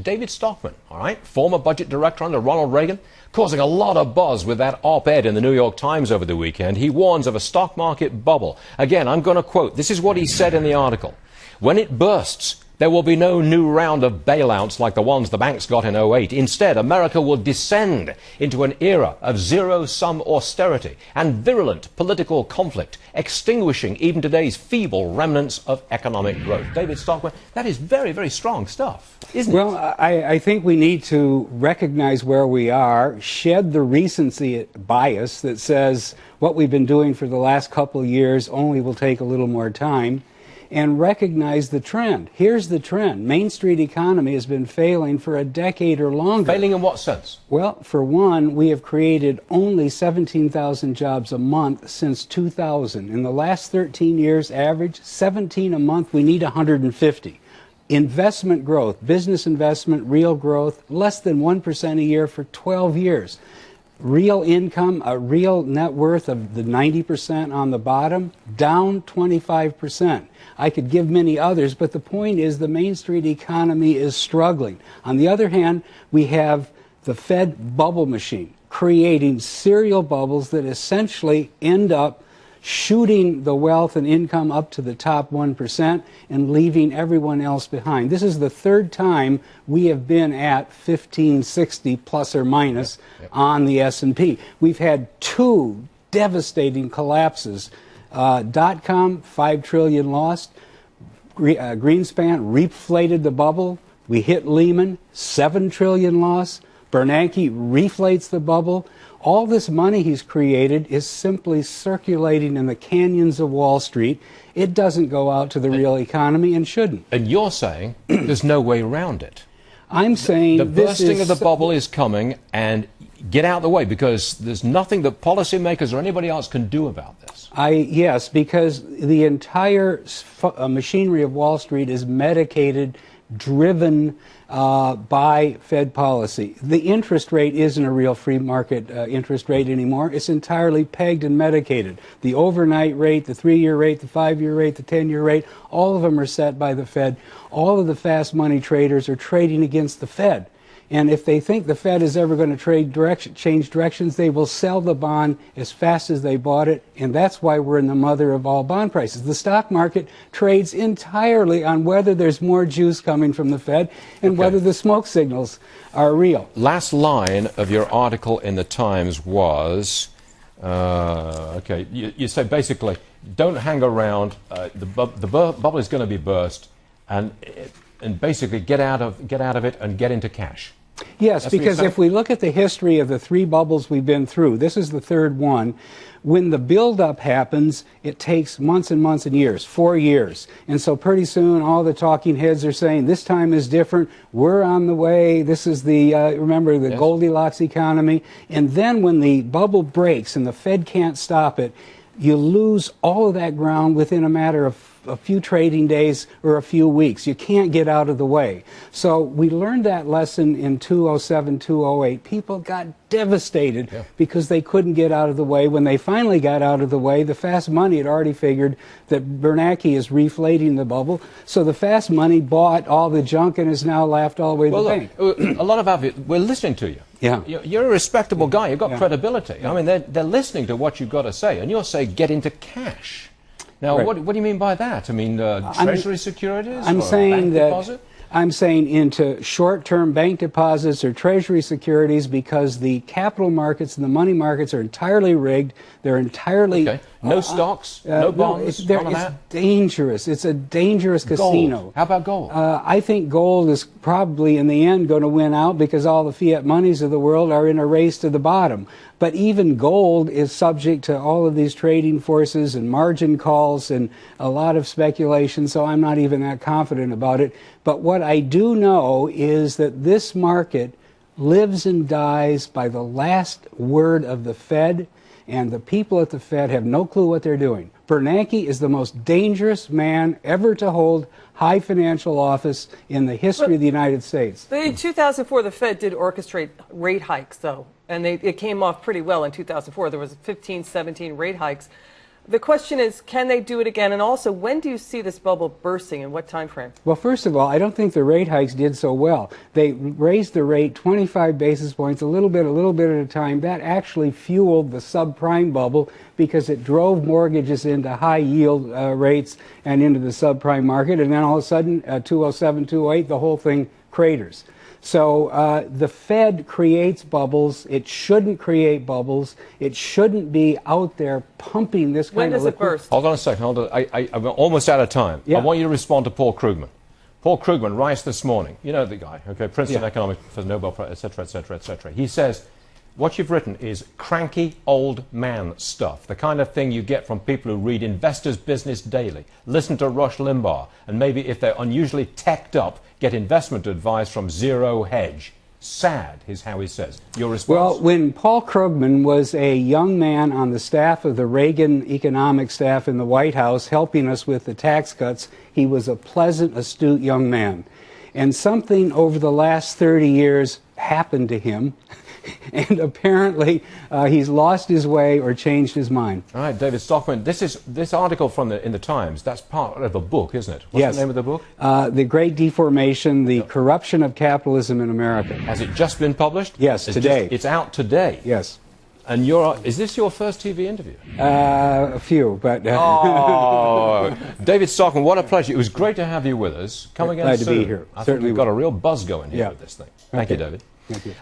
David Stockman, all right, former budget director under Ronald Reagan, causing a lot of buzz with that op-ed in the New York Times over the weekend. He warns of a stock market bubble. Again, I'm going to quote. This is what he said in the article. When it bursts, there will be no new round of bailouts like the ones the banks got in '08. Instead, America will descend into an era of zero-sum austerity and virulent political conflict, extinguishing even today's feeble remnants of economic growth. David Stockman, that is very, very strong stuff, isn't it? Well, I think we need to recognize where we are, shed the recency bias that says what we've been doing for the last couple of years only will take a little more time, and recognize the trend. Here's the trend. Main Street economy has been failing for a decade or longer. Failing in what sense? Well, for one, we have created only 17,000 jobs a month since 2000. In the last 13 years, average 17 a month. We need 150. Investment growth, business investment, real growth, less than 1% a year for 12 years. Real income, a real net worth of the 90% on the bottom, down 25%. I could give many others, but the point is the Main Street economy is struggling. On the other hand, we have the Fed bubble machine creating serial bubbles that essentially end up shooting the wealth and income up to the top 1% and leaving everyone else behind. This is the third time we have been at 1560 plus or minus on the S&P. We've had two devastating collapses. .com, $5 trillion lost. Greenspan reflated the bubble. We hit Lehman, $7 trillion loss. Bernanke reflates the bubble. All this money he's created is simply circulating in the canyons of Wall Street. It doesn't go out to the real economy and shouldn't. And you're saying there's no way around it. I'm saying the bursting of the bubble is coming, and get out of the way, because there's nothing that policymakers or anybody else can do about this. Yes, because the entire machinery of Wall Street is medicated, driven by Fed policy. The interest rate isn't a real free market interest rate anymore. It's entirely pegged and medicated. The overnight rate, the 3-year rate, the 5-year rate, the 10-year rate, all of them are set by the Fed. All of the fast money traders are trading against the Fed. And if they think the Fed is ever going to change directions, they will sell the bond as fast as they bought it. And that's why we're in the mother of all bond prices. The stock market trades entirely on whether there's more juice coming from the Fed and whether the smoke signals are real. Last line of your article in the Times was, you said basically, don't hang around. The bubble is going to be burst, and basically get out of it and get into cash. Yes, because if we look at the history of the three bubbles we've been through, this is the third one. When the buildup happens, it takes months and months and years, 4 years. And so pretty soon all the talking heads are saying, this time is different, we're on the way, this is the, remember, the Goldilocks economy. And then when the bubble breaks and the Fed can't stop it, you lose all of that ground within a matter of a few trading days or a few weeks. You can't get out of the way. So we learned that lesson in 2007, 2008. People got devastated because they couldn't get out of the way. When they finally got out of the way, the fast money had already figured that Bernanke is reflating the bubble. So the fast money bought all the junk and has now laughed all the way to the bank. A lot of our, we're listening to you. Yeah. You're a respectable guy. You've got credibility. Yeah. I mean, they're listening to what you've got to say, and you're saying get into cash. Now, what do you mean by that? I mean, Treasury securities or bank deposit? I'm saying into short-term bank deposits or Treasury securities, because the capital markets and the money markets are entirely rigged. They're entirely... No stocks, no bonds, none of that? It's dangerous. It's a dangerous casino. Gold. How about gold? I think gold is probably, in the end, going to win out because all the fiat monies of the world are in a race to the bottom. But even gold is subject to all of these trading forces and margin calls and a lot of speculation, so I'm not even that confident about it. But what I do know is that this market lives and dies by the last word of the Fed, and the people at the Fed have no clue what they're doing. Bernanke is the most dangerous man ever to hold high financial office in the history of the United States. In 2004, the Fed did orchestrate rate hikes, though, and it came off pretty well in 2004. There was 15, 17 rate hikes. The question is, can they do it again? And also, when do you see this bubble bursting? In what time frame? Well, first of all, I don't think the rate hikes did so well. They raised the rate 25 basis points, a little bit at a time. That actually fueled the subprime bubble because it drove mortgages into high yield rates and into the subprime market. And then all of a sudden, 207, 208, the whole thing craters. So the Fed creates bubbles. It shouldn't create bubbles. It shouldn't be out there pumping this kind of liquidity. When does it burst? Hold on a second. Hold on. I'm almost out of time. Yeah. I want you to respond to Paul Krugman. Paul Krugman writes this morning. You know the guy, okay? Princeton Economics for the Nobel Prize, etc., etc., etc. He says, what you've written is cranky old man stuff, the kind of thing you get from people who read Investors Business Daily, listen to Rush Limbaugh, and maybe if they're unusually teched up, get investment advice from Zero Hedge. Sad is how he says. Your response? Well, when Paul Krugman was a young man on the staff of the Reagan economic staff in the White House helping us with the tax cuts, he was a pleasant, astute young man. And something over the last 30 years happened to him. And apparently he's lost his way or changed his mind. All right, David Stockman, this article in the Times, that's part of a book, isn't it? What's Yes. the name of the book? The Great Deformation, the Corruption of Capitalism in America. Has it just been published? Yes, today. It's out today. Yes. And is this your first TV interview? A few, but... Oh, David Stockman, what a pleasure. It was great to have you with us. Come again Glad soon. to be here. I think Certainly we've got will. a real buzz going here Yeah. with this thing. Thank you, Okay. David. Thank you.